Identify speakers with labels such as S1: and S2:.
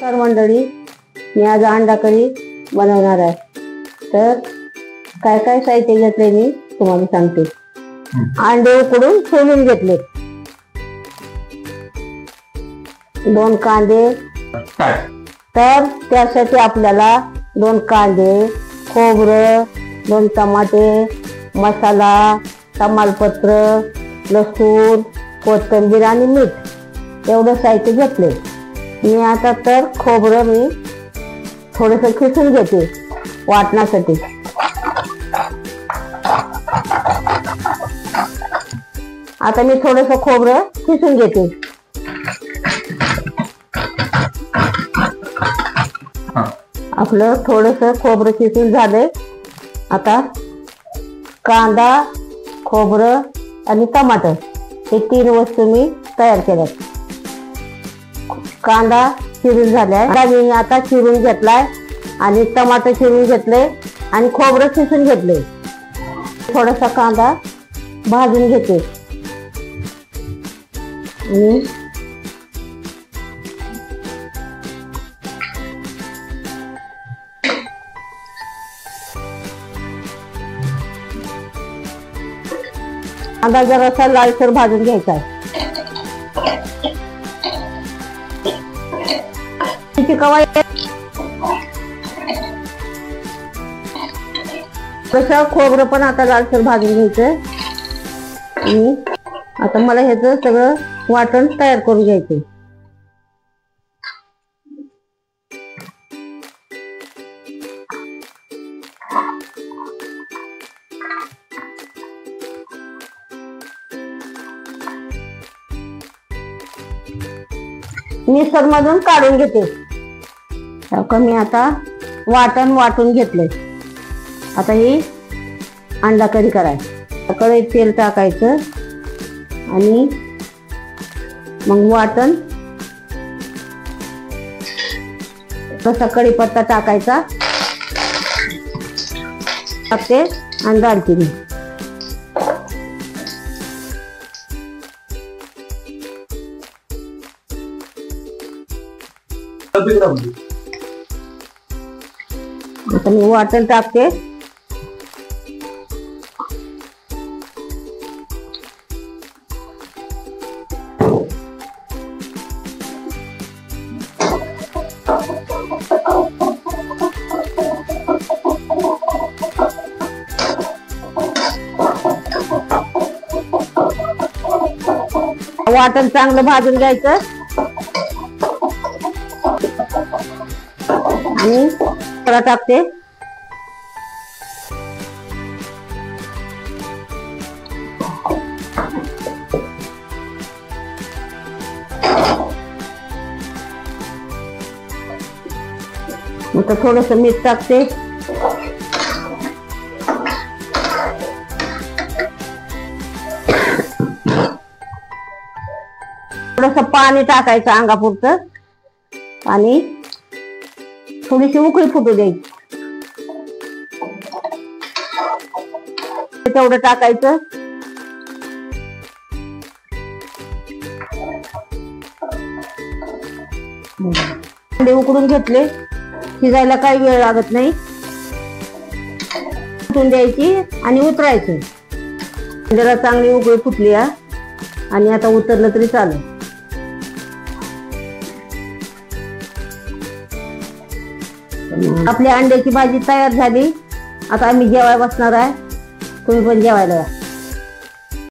S1: तर मंडळी, मी आज अंडा करी बनवणार आहे. तर काय काय साहित्य घेतले मी तुम्हाला सांगते. अंडे उकडून सोलून घेतले, 2 कांदे. तर त्यासाठी आपल्याला 2 कांदे, खोबरं, 2 टमाटे, मसाला, तमालपत्र, लसूण, कोथिंबीर आणि मीठ एवढं साहित्य घेतले. मी आता तर खोबरं मी थोडंसं खिसून घेते वाटण्यासाठी. आता मी थोडंसं खोबरं खिसून घेते. आपलं थोडंसं खोबरं खिसून झालंय. आता कांदा, खोबरं आणि टमाटर हे 3 वस्तू मी तयार केल्यात. कांदा चिरून झालाय, मी आता चिरून घेतलाय आणि टमाटर चिरून घेतले आणि खोबरं खिसून घेतले. थोडासा कांदा भाजून घेते आणि कांदा जरासा लालसर भाजून घ्यायचा आहे. तसं खोबरं पण आता लालसर भाजून घ्यायचंय. आणि आता मला ह्याचं सगळं वाटण तयार करून घ्यायचंय. मिक्सर मधून काढून घेते. मी आता वाटण वाटून घेतलंय. आता ही अंडा करी करायचं. कढईत तेल टाकायचं आणि मग वाटण, तसा कढीपत्ता टाकायचा, टाकते आणि दालचिनी. आता मी वाटण टाकते. वाटण चांगलं भाजून घ्यायचं आणि थोडा टाकते. आता थोडस मीठ टाकते. थोडस पाणी टाकायचं अंगापुरतं आणि थोडीशी उकळी फुटू द्यायची. तेवढं टाकायचं. अंडे उकडून घेतले, शिजायला काही वेळ लागत नाही. उतरून द्यायची आणि उतरायचं. जरा चांगली उकळी फुटली आणि आता उतरलं तरी चालेल. आपली अंड्याची भाजी तयार झाली. आता आम्ही जेवायला बसणार आहे. तुम्ही पण जेवायला या.